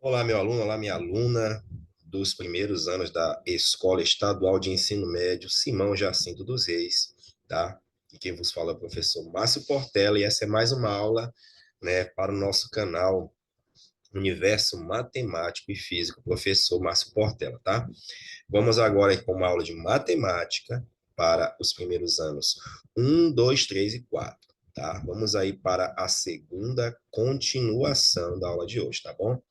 Olá, meu aluno, olá, minha aluna dos primeiros anos da Escola Estadual de Ensino Médio, Simão Jacinto dos Reis, tá? E quem vos fala é o professor Márcio Portela, e essa é mais uma aula, né, para o nosso canal Universo Matemático e Físico, professor Márcio Portela, tá? Vamos agora com uma aula de matemática para os primeiros anos um, 2, 3 e 4, tá? Vamos aí para a segunda continuação da aula de hoje, tá bom?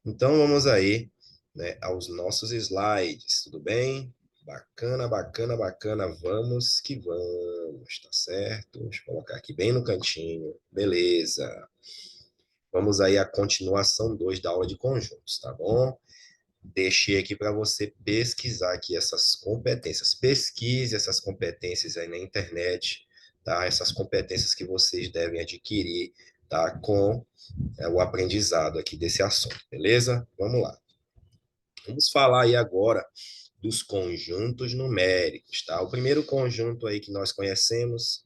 Então vamos aí, né, aos nossos slides, tudo bem? Bacana, bacana, bacana. Vamos que vamos, tá certo? Deixa eu colocar aqui bem no cantinho. Beleza. Vamos aí à continuação 2 da aula de conjuntos, tá bom? Deixei aqui para você pesquisar aqui essas competências. Pesquise essas competências aí na internet, tá? Essas competências que vocês devem adquirir, tá? Com o aprendizado aqui desse assunto, beleza? Vamos lá. Vamos falar aí agora dos conjuntos numéricos, tá? O primeiro conjunto aí que nós conhecemos,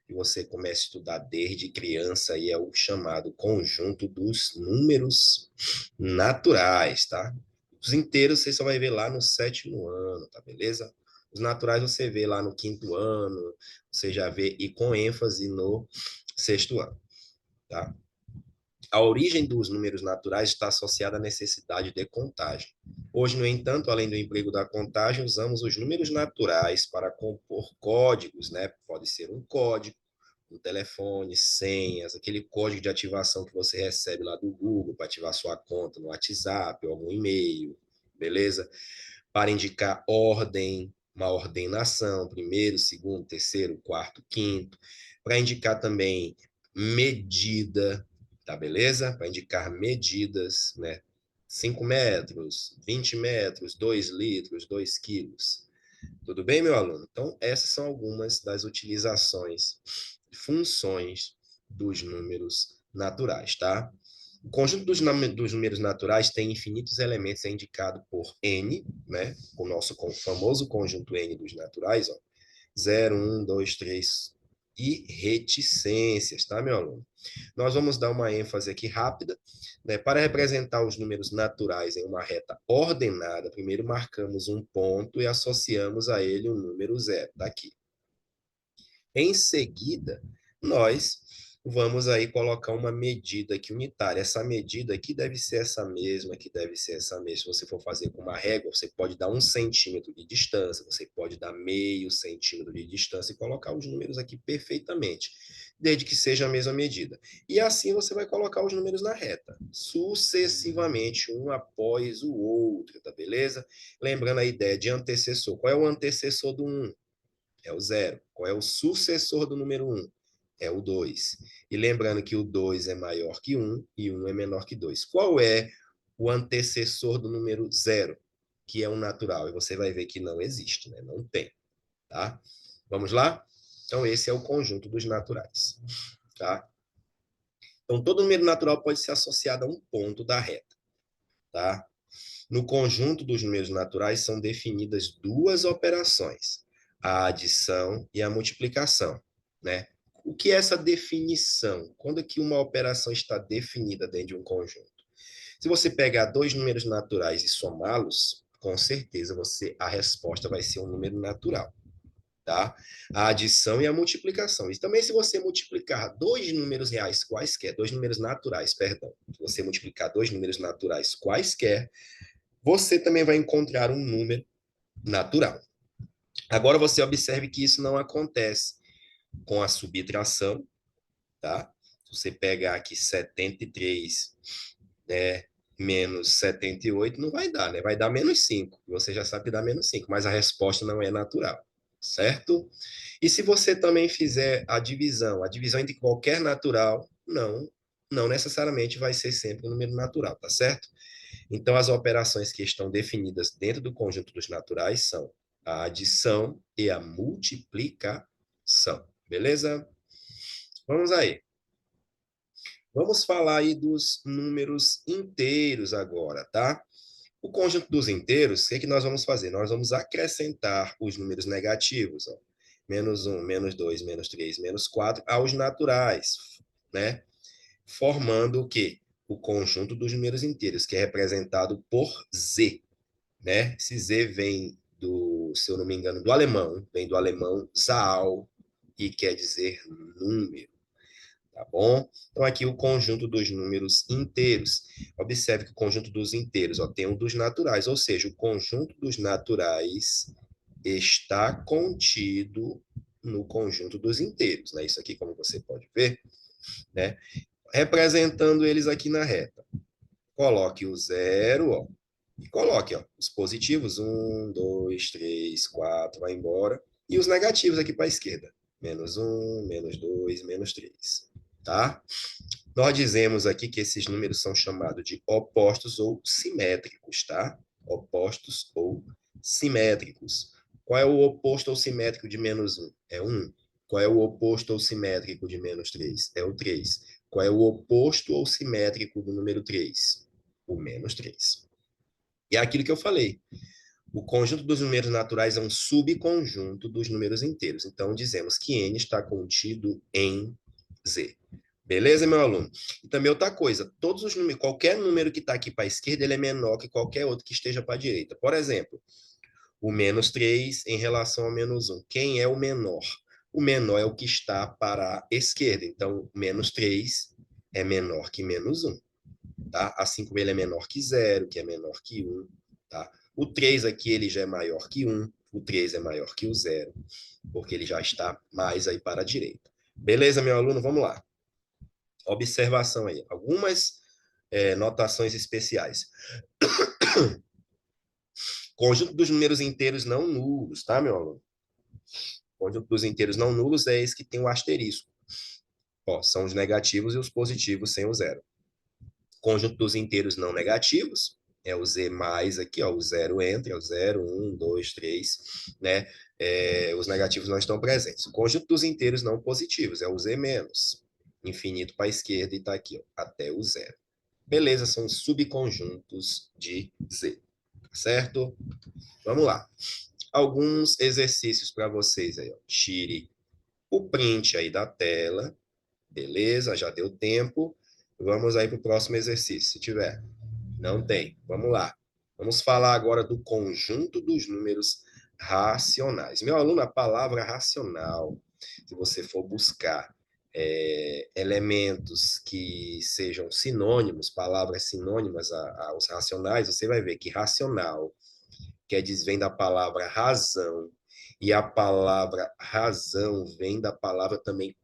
que você começa a estudar desde criança, aí é o chamado conjunto dos números naturais, tá? Os inteiros você só vai ver lá no sétimo ano, tá beleza? Os naturais você vê lá no quinto ano, você já vê e com ênfase no sexto ano, tá? A origem dos números naturais está associada à necessidade de contagem. Hoje, no entanto, além do emprego da contagem, usamos os números naturais para compor códigos, né? Pode ser um código, um telefone, senhas, aquele código de ativação que você recebe lá do Google para ativar sua conta no WhatsApp ou algum e-mail, beleza? Para indicar ordem, uma ordenação, primeiro, segundo, terceiro, quarto, quinto, para indicar também medida, tá beleza? Para indicar medidas, né? 5 metros, 20 metros, 2 litros, 2 quilos. Tudo bem, meu aluno? Então, essas são algumas das utilizações, funções dos números naturais, tá? O conjunto dos números naturais tem infinitos elementos, é indicado por N, né? O nosso famoso conjunto N dos naturais, ó. 0, 1, 2, 3 e reticências, tá, meu aluno? Nós vamos dar uma ênfase aqui rápida, né? Para representar os números naturais em uma reta ordenada, primeiro marcamos um ponto e associamos a ele o número zero, daqui. Em seguida, nós vamos aí colocar uma medida aqui unitária. Essa medida aqui deve ser essa mesma, aqui deve ser essa mesma. Se você for fazer com uma régua, você pode dar 1 centímetro de distância, você pode dar meio centímetro de distância e colocar os números aqui perfeitamente, desde que seja a mesma medida. E assim você vai colocar os números na reta, sucessivamente, um após o outro, tá beleza? Lembrando a ideia de antecessor. Qual é o antecessor do 1? É o zero. Qual é o sucessor do número 1? É o 2. E lembrando que o 2 é maior que 1 e 1 é menor que 2. Qual é o antecessor do número zero? Que é um natural. E você vai ver que não existe, né? Não tem. Tá? Vamos lá? Então, esse é o conjunto dos naturais. Tá? Então, todo número natural pode ser associado a um ponto da reta. Tá? No conjunto dos números naturais são definidas duas operações, a adição e a multiplicação, né? O que é essa definição? Quando é que uma operação está definida dentro de um conjunto? Se você pegar dois números naturais e somá-los, com certeza a resposta vai ser um número natural, tá? A adição e a multiplicação. E também se você multiplicar dois números reais quaisquer, dois números naturais, perdão, se você multiplicar dois números naturais quaisquer, você também vai encontrar um número natural. Agora você observe que isso não acontece com a subtração, tá? Se você pegar aqui 73, né, menos 78, não vai dar, né? Vai dar menos 5. Você já sabe que dá menos 5, mas a resposta não é natural, certo? E se você também fizer a divisão entre qualquer natural, não necessariamente vai ser sempre um número natural, tá certo? Então, as operações que estão definidas dentro do conjunto dos naturais são a adição e a multiplicação. Beleza? Vamos aí. Vamos falar aí dos números inteiros agora, tá? O conjunto dos inteiros, o que é que nós vamos fazer? Nós vamos acrescentar os números negativos, ó. Menos 1, menos 2, menos 3, menos 4, aos naturais, né? Formando o quê? o conjunto dos números inteiros, que é representado por Z, né? Esse Z vem do, se eu não me engano, do alemão, vem do alemão Zahl, e quer dizer número, tá bom? Então, aqui o conjunto dos números inteiros. Observe que o conjunto dos inteiros, ó, tem um dos naturais, ou seja, o conjunto dos naturais está contido no conjunto dos inteiros, né? Isso aqui, como você pode ver, né? Representando eles aqui na reta. Coloque o zero, ó, e coloque, ó, os positivos, 1, 2, 3, 4, vai embora, e os negativos aqui para a esquerda, -1, -2, -3, tá? Nós dizemos aqui que esses números são chamados de opostos ou simétricos, tá? Opostos ou simétricos. Qual é o oposto ou simétrico de -1? É 1. Qual é o oposto ou simétrico de -3? É o 3. Qual é o oposto ou simétrico do número 3? O -3. E é aquilo que eu falei. O conjunto dos números naturais é um subconjunto dos números inteiros. Então, dizemos que n está contido em Z. Beleza, meu aluno? E também outra coisa, todos os números, qualquer número que está aqui para a esquerda, ele é menor que qualquer outro que esteja para a direita. Por exemplo, o -3 em relação ao -1. Quem é o menor? O menor é o que está para a esquerda. Então, -3 é menor que -1. Tá? Assim como ele é menor que 0, que é menor que 1. Tá? O 3 aqui ele já é maior que 1. O 3 é maior que o 0, porque ele já está mais aí para a direita. Beleza, meu aluno? Vamos lá. Observação aí. Algumas notações especiais. Conjunto dos números inteiros não nulos, tá, meu aluno? Conjunto dos inteiros não nulos é esse que tem o asterisco. Ó, são os negativos e os positivos sem o zero. Conjunto dos inteiros não negativos é o Z mais aqui, ó, o zero entra, é o 0, 1, 2, 3, né? Os negativos não estão presentes. O conjunto dos inteiros não positivos é o Z menos, infinito para a esquerda e está aqui, ó, até o zero. Beleza, são subconjuntos de Z, certo? Vamos lá. Alguns exercícios para vocês aí, ó. Tire o print aí da tela, beleza? Já deu tempo. Vamos aí para o próximo exercício, se tiver. Não tem. Vamos lá. Vamos falar agora do conjunto dos números racionais. Meu aluno, a palavra racional, se você for buscar elementos que sejam sinônimos, palavras sinônimas aos racionais, você vai ver que racional vem da palavra razão, e a palavra razão vem da palavra também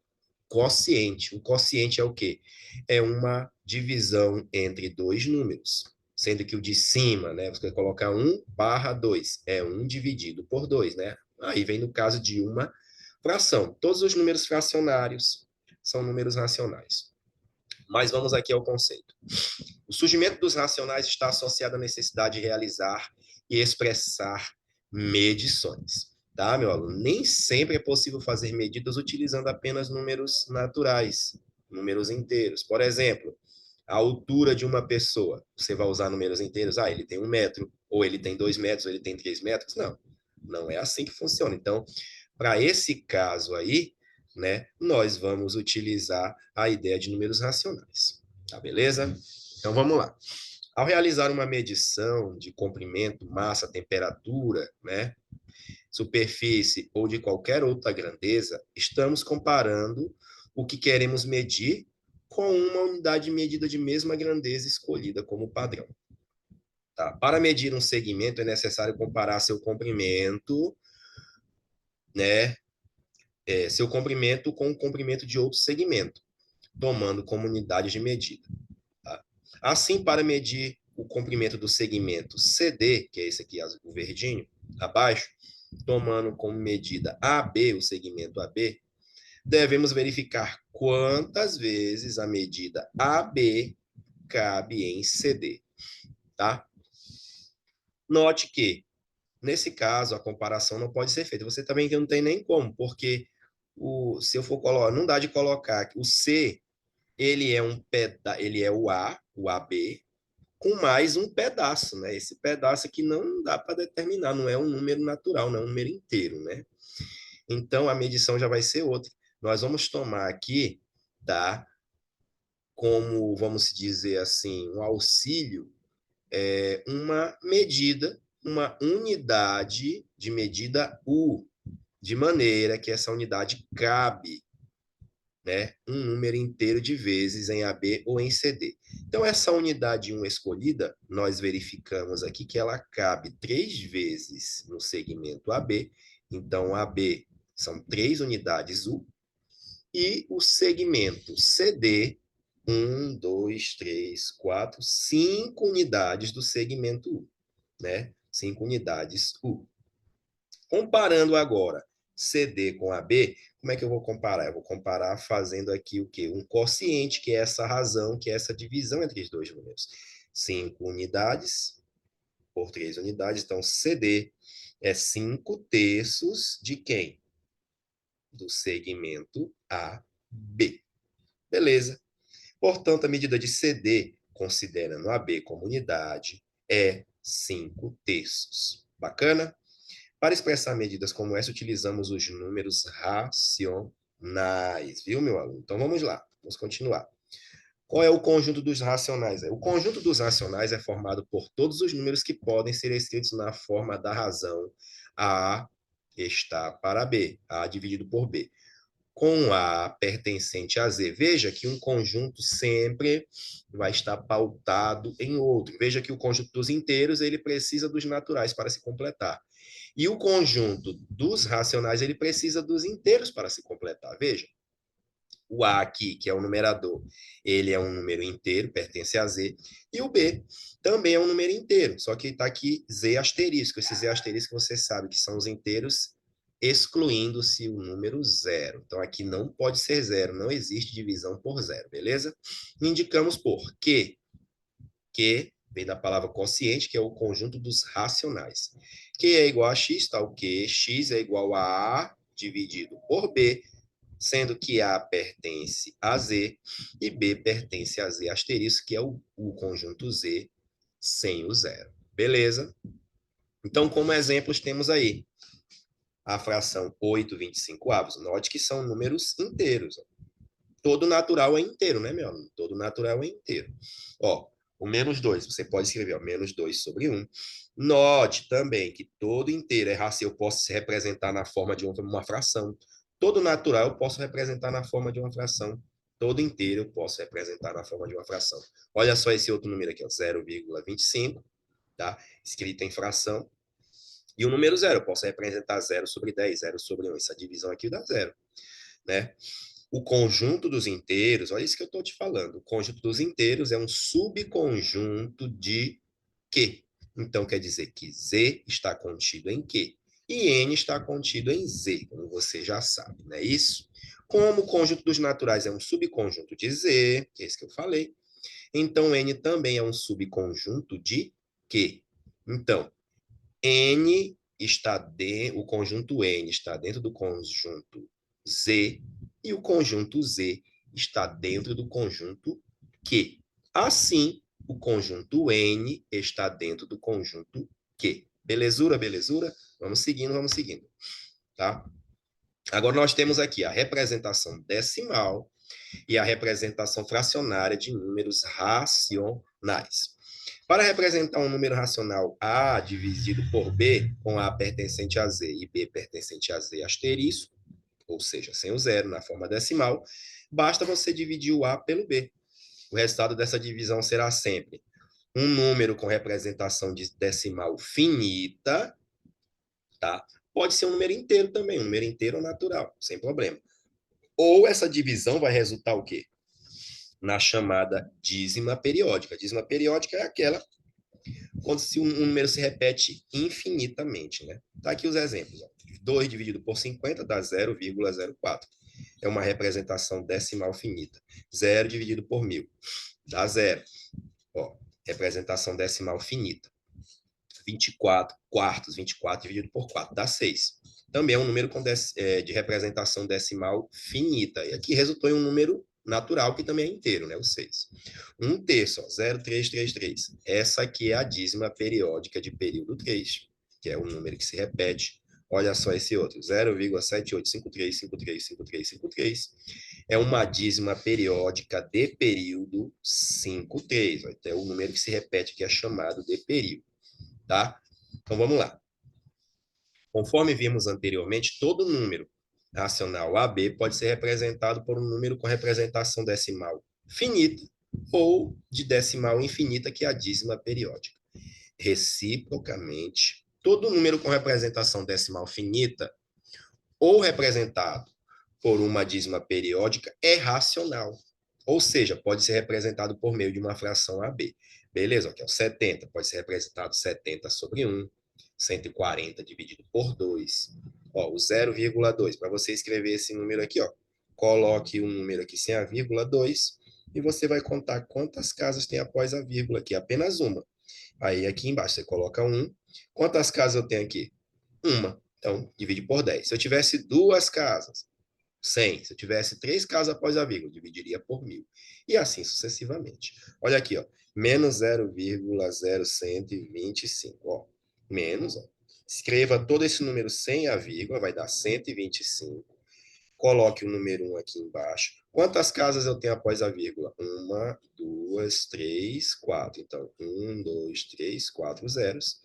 quociente. O quociente é o quê? É uma divisão entre dois números, sendo que o de cima, né, você vai colocar 1/2, é 1 dividido por 2, né? Aí vem no caso de uma fração. Todos os números fracionários são números racionais. Mas vamos aqui ao conceito. O surgimento dos racionais está associado à necessidade de realizar e expressar medições. Tá, meu aluno? Nem sempre é possível fazer medidas utilizando apenas números naturais, números inteiros. Por exemplo, a altura de uma pessoa. Você vai usar números inteiros? Ah, ele tem 1 metro, ou ele tem 2 metros, ou ele tem 3 metros. Não, não é assim que funciona. Então, para esse caso aí, né, nós vamos utilizar a ideia de números racionais. Tá, beleza? Então, vamos lá. Ao realizar uma medição de comprimento, massa, temperatura, né, superfície ou de qualquer outra grandeza, estamos comparando o que queremos medir com uma unidade de medida de mesma grandeza escolhida como padrão. Tá? Para medir um segmento, é necessário comparar seu comprimento, né, seu comprimento com o comprimento de outro segmento, tomando como unidade de medida. Tá? Assim, para medir o comprimento do segmento CD, que é esse aqui, o verdinho, abaixo, tomando como medida AB, o segmento AB, devemos verificar quantas vezes a medida AB cabe em CD, tá? Note que, nesse caso, a comparação não pode ser feita. Você também não tem nem como, porque se eu for colocar, não dá de colocar o C, ele é o AB, com mais um pedaço, né? Esse pedaço aqui não dá para determinar, não é um número natural, não é um número inteiro, né? Então, a medição já vai ser outra. Nós vamos tomar aqui, tá? como, vamos dizer assim, um auxílio, uma medida, uma unidade de medida U, de maneira que essa unidade cabe, né, um número inteiro de vezes em AB ou em CD. Então, essa unidade 1 escolhida, nós verificamos aqui que ela cabe 3 vezes no segmento AB. Então, AB são 3 unidades U. E o segmento CD, 1, 2, 3, 4, 5 unidades do segmento U, né? 5 unidades U. Comparando agora CD com AB, como é que eu vou comparar? Eu vou comparar fazendo aqui o quê? Um quociente, que é essa razão, que é essa divisão entre os dois números. 5 unidades por 3 unidades. Então, CD é 5 terços de quem? Do segmento AB. Beleza. Portanto, a medida de CD, considerando AB como unidade, é 5 terços. Bacana? Para expressar medidas como essa, utilizamos os números racionais, viu, meu aluno? Então, vamos lá, vamos continuar. Qual é o conjunto dos racionais? O conjunto dos racionais é formado por todos os números que podem ser escritos na forma da razão A está para B, A dividido por B. Com A pertencente a Z. Veja que um conjunto sempre vai estar pautado em outro. Veja que o conjunto dos inteiros, ele precisa dos naturais para se completar. E o conjunto dos racionais, ele precisa dos inteiros para se completar. Veja, o A aqui, que é o numerador, ele é um número inteiro, pertence a Z, e o B também é um número inteiro, só que está aqui Z asterisco. Esse Z asterisco você sabe que são os inteiros excluindo-se o número zero. Então, aqui não pode ser zero, não existe divisão por zero, beleza? Indicamos por que vem da palavra quociente, que é o conjunto dos racionais. Q é igual a x, tá o quê? X é igual a A dividido por B, sendo que A pertence a Z e B pertence a Z asterisco, que é o conjunto Z sem o zero. Beleza? Então, como exemplos, temos aí a fração 8/25. Note que são números inteiros. Todo natural é inteiro, né, meu aluno? Todo natural é inteiro. Ó, o menos 2, você pode escrever, ó, menos 2 sobre 1. Note também que todo inteiro é racional, eu posso se representar na forma de uma fração. Todo natural eu posso representar na forma de uma fração. Todo inteiro eu posso representar na forma de uma fração. Olha só esse outro número aqui, ó, 0,25, tá? Escrito em fração. E o número zero, eu posso representar 0 sobre 10, 0 sobre 1. Essa divisão aqui dá zero, né? O conjunto dos inteiros, olha isso que eu estou te falando. O conjunto dos inteiros é um subconjunto de Q. Então, quer dizer que Z está contido em Q. E N está contido em Z, como você já sabe, não é isso? Como o conjunto dos naturais é um subconjunto de Z, que é isso que eu falei, então N também é um subconjunto de Q. Então, N está o conjunto N está dentro do conjunto Z e o conjunto Z está dentro do conjunto Q. Assim, o conjunto N está dentro do conjunto Q. Belezura, belezura? Vamos seguindo, vamos seguindo. Tá? Agora nós temos aqui a representação decimal e a representação fracionária de números racionais. Para representar um número racional A dividido por B, com A pertencente a Z e B pertencente a Z asterisco, ou seja, sem o zero na forma decimal, basta você dividir o A pelo B. O resultado dessa divisão será sempre um número com representação de decimal finita, tá? Pode ser um número inteiro também, um número inteiro natural, sem problema. Ou essa divisão vai resultar o quê? Na chamada dízima periódica. A dízima periódica é aquela quando se um número se repete infinitamente, né? Tá aqui os exemplos. Ó. 2 dividido por 50 dá 0,04. É uma representação decimal finita. 0 dividido por 1000 dá 0. Ó, representação decimal finita. 24 quartos, 24 dividido por 4 dá 6. Também é um número de representação decimal finita. E aqui resultou em um número natural, que também é inteiro, né? O 6. 1 terço, ó, 0,333. Essa aqui é a dízima periódica de período 3, que é um número que se repete. Olha só esse outro, 0,7853535353. é uma dízima periódica de período 5, 3. Vai ter o número que se repete que é chamado de período, tá? Então vamos lá. Conforme vimos anteriormente, todo número racional AB pode ser representado por um número com representação decimal finita ou de decimal infinita, que é a dízima periódica. Reciprocamente, todo número com representação decimal finita ou representado por uma dízima periódica é racional. Ou seja, pode ser representado por meio de uma fração AB. Beleza? Aqui é o 70. Pode ser representado 70 sobre 1, 140 dividido por 2. Ó, o 0,2. Para você escrever esse número aqui, ó, coloque um número aqui sem a vírgula 2 e você vai contar quantas casas tem após a vírgula aqui. Apenas uma. Aí aqui embaixo você coloca 1. Quantas casas eu tenho aqui? Uma. Então, divide por 10. Se eu tivesse duas casas, 100. Se eu tivesse três casas após a vírgula, dividiria por 1.000. E assim sucessivamente. Olha aqui, ó. Menos 0,0125. Ó. Menos, ó. Escreva todo esse número sem a vírgula, vai dar 125. Coloque o número 1 aqui embaixo. Quantas casas eu tenho após a vírgula? Uma, duas, três, quatro. Então, 1, 2, 3, 4 zeros.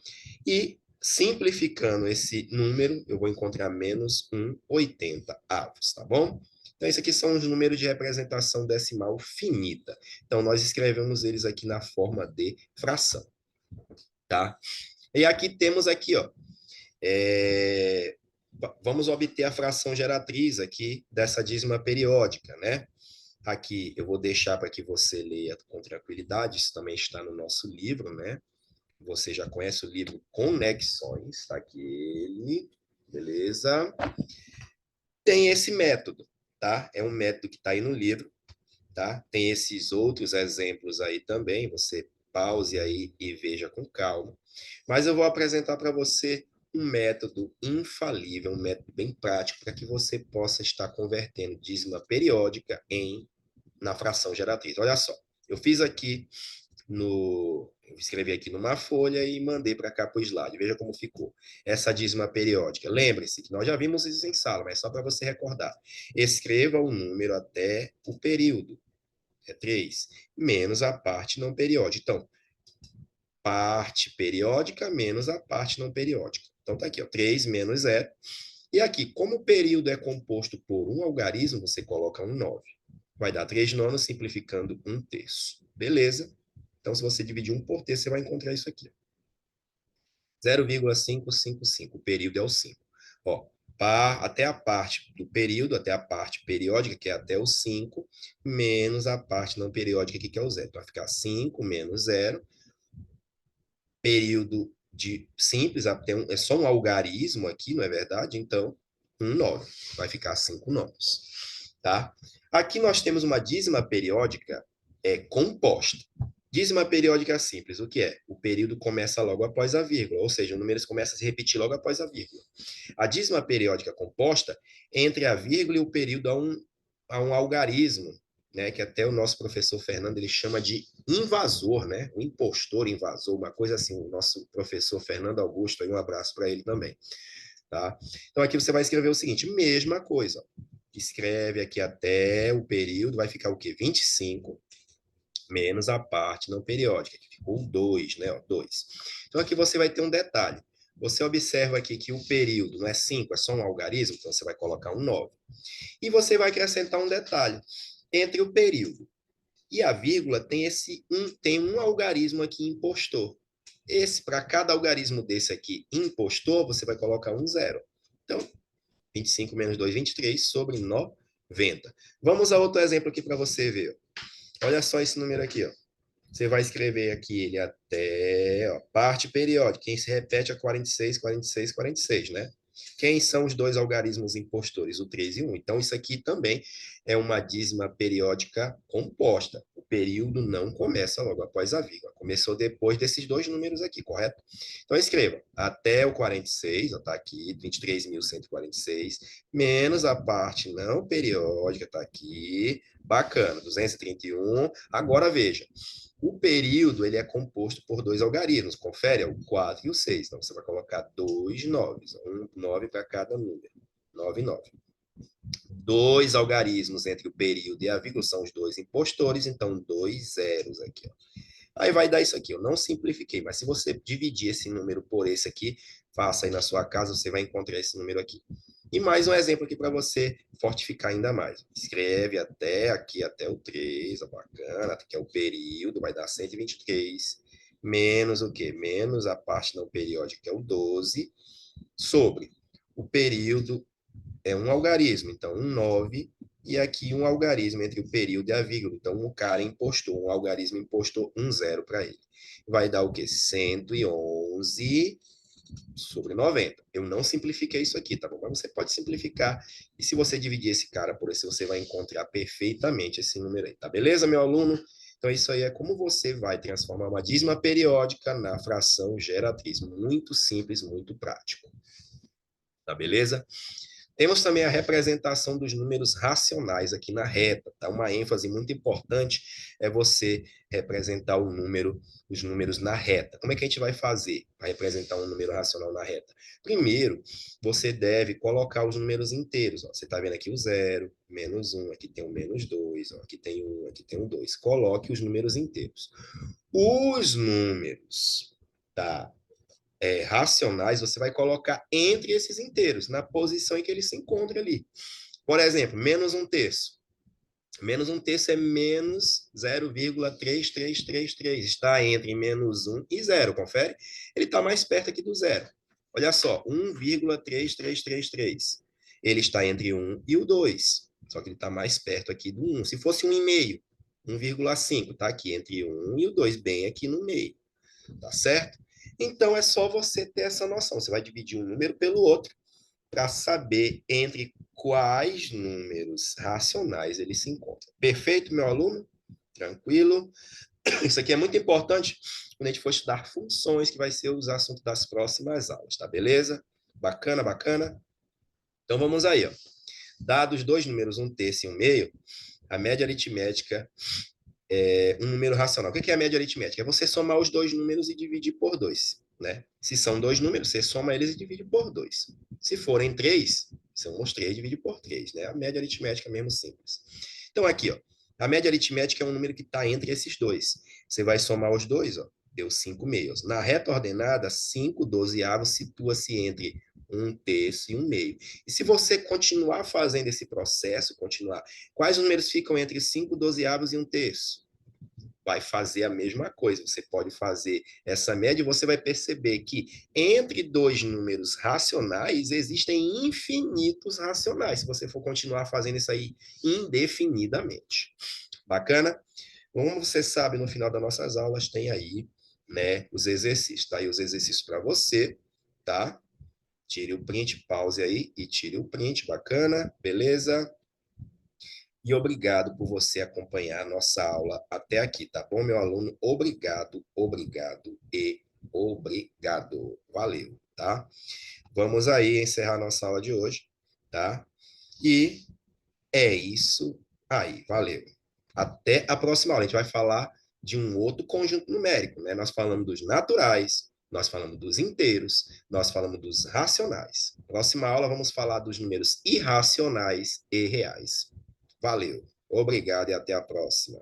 E simplificando esse número, eu vou encontrar menos 1,80 avos, tá bom? Então, esses aqui são os números de representação decimal finita. Então, nós escrevemos eles aqui na forma de fração, tá? E aqui temos aqui, ó, vamos obter a fração geratriz aqui dessa dízima periódica, né? Aqui eu vou deixar para que você leia com tranquilidade, isso também está no nosso livro, né? Você já conhece o livro Conexões, tá aqui ele, beleza? Tem esse método, tá? É um método que está aí no livro, tá? Tem esses outros exemplos aí também, você pause aí e veja com calma. Mas eu vou apresentar para você um método infalível, um método bem prático para que você possa estar convertendo dízima periódica na fração geratriz. Olha só, eu fiz aqui eu escrevi aqui numa folha e mandei para cá para o slide. Veja como ficou. Essa dízima periódica. Lembre-se que nós já vimos isso em sala, mas é só para você recordar. Escreva o número até o período. É 3, menos a parte não periódica. Então, parte periódica menos a parte não periódica. Então, tá aqui, ó, 3 menos 0. E aqui, como o período é composto por um algarismo, você coloca um 9. Vai dar 3 nonos, simplificando 1/3. Beleza? Então, se você dividir 1 por terço, você vai encontrar isso aqui. 0,555. O período é o 5. Ó, até a parte do período, até a parte periódica, que é até o 5, menos a parte não periódica, que é o 0. Então, vai ficar 5 menos 0. Período de simples, é só um algarismo aqui, não é verdade? Então, 9. Vai ficar 5 nonos. Tá? Aqui nós temos uma dízima periódica composta. Dízima periódica simples, o que é? O período começa logo após a vírgula, ou seja, o número começa a se repetir logo após a vírgula. A dízima periódica composta, entre a vírgula e o período há um algarismo, né, que até o nosso professor Fernando ele chama de invasor, né? Um impostor invasor, uma coisa assim. O nosso professor Fernando Augusto, aí um abraço para ele também. Tá? Então aqui você vai escrever o seguinte, mesma coisa. Escreve aqui até o período, vai ficar o quê? 25 menos a parte não periódica, que ficou 2, né? 2. Então aqui você vai ter um detalhe. Você observa aqui que o período não é 5, é só um algarismo, então você vai colocar um 9. E você vai acrescentar um detalhe. Entre o período e a vírgula tem um algarismo aqui impostor. Para cada algarismo desse aqui impostor, você vai colocar um 0. Então, 25 menos 2, 23 sobre 90. Vamos a outro exemplo aqui para você ver. Olha só esse número aqui, ó. Você vai escrever aqui ele até, ó, parte periódica. Quem se repete é 46, 46, 46, né? Quem são os dois algarismos impostores? O 3 e 1. Então, isso aqui também é uma dízima periódica composta. O período não começa logo após a vírgula. Começou depois desses dois números aqui, correto? Então, escreva até o 46, está aqui, 23.146, menos a parte não periódica, está aqui, bacana, 231. Agora, veja, o período ele é composto por dois algarismos, confere, é o 4 e o 6. Então, você vai colocar dois 9, um 9 para cada número. 9 e 9. Dois algarismos entre o período e a vírgula são os dois impostores, então dois zeros aqui, ó. Aí vai dar isso aqui. Eu não simplifiquei, mas se você dividir esse número por esse aqui, faça aí na sua casa, você vai encontrar esse número aqui. E mais um exemplo aqui para você fortificar ainda mais. Escreve até aqui, até o 3, ó, bacana, aqui é o período, vai dar 123, menos o quê? Menos a parte não periódica, que é o 12, sobre o período é um algarismo, então um 9, e aqui um algarismo entre o período e a vírgula. Então, o cara impostou, um algarismo impostou um zero para ele. Vai dar o quê? 111 sobre 90. Eu não simplifiquei isso aqui, tá bom? Mas você pode simplificar. E se você dividir esse cara por esse, você vai encontrar perfeitamente esse número aí. Tá beleza, meu aluno? Então, isso aí é como você vai transformar uma dízima periódica na fração geratriz. Muito simples, muito prático. Tá beleza? Temos também a representação dos números racionais aqui na reta, tá? Uma ênfase muito importante é você representar os números na reta. Como é que a gente vai fazer para representar um número racional na reta? Primeiro, você deve colocar os números inteiros. Ó. Você está vendo aqui o zero, menos um, aqui tem o menos dois, ó, aqui tem um, aqui tem o dois. Coloque os números inteiros. Os números, tá? Racionais, você vai colocar entre esses inteiros, na posição em que ele se encontra ali. Por exemplo, menos um terço. Menos um terço é menos 0,3333. Está entre menos um e zero, confere? Ele está mais perto aqui do zero. Olha só, 1,3333. Ele está entre um e o 2. Só que ele está mais perto aqui do 1. Se fosse 1,5, 1,5 está aqui entre o 1 e o 2, bem aqui no meio. Tá certo? Então é só você ter essa noção. Você vai dividir um número pelo outro para saber entre quais números racionais ele se encontra. Perfeito, meu aluno? Tranquilo? Isso aqui é muito importante quando a gente for estudar funções, que vai ser os assuntos das próximas aulas, tá beleza? Bacana, bacana? Então vamos aí, ó. Dados dois números, um terço e um meio, a média aritmética um número racional. O que é a média aritmética? É você somar os dois números e dividir por dois. Né? Se são dois números, você soma eles e divide por dois. Se forem três, são os três e divide por três. Né? A média aritmética é mesmo simples. Então, aqui, ó, a média aritmética é um número que está entre esses dois. Você vai somar os dois, ó, deu 5 meios. Na reta ordenada, 5 dozeavos situa-se entre um terço e um meio. E se você continuar fazendo esse processo, quais números ficam entre 5 dozeavos e um terço? Vai fazer a mesma coisa. Você pode fazer essa média e você vai perceber que entre dois números racionais existem infinitos racionais, se você for continuar fazendo isso aí indefinidamente. Bacana? Como você sabe, no final das nossas aulas tem aí, né, os exercícios. Tá aí os exercícios para você, tá? Tire o print, pause aí e tire o print. Bacana? Beleza? E obrigado por você acompanhar a nossa aula até aqui, tá bom, meu aluno? Obrigado, obrigado e obrigado. Valeu, tá? Vamos aí encerrar nossa aula de hoje, tá? E é isso aí, valeu. Até a próxima aula. A gente vai falar de um outro conjunto numérico, né? Nós falamos dos naturais, nós falamos dos inteiros, nós falamos dos racionais. Próxima aula vamos falar dos números irracionais e reais. Valeu, obrigado e até a próxima.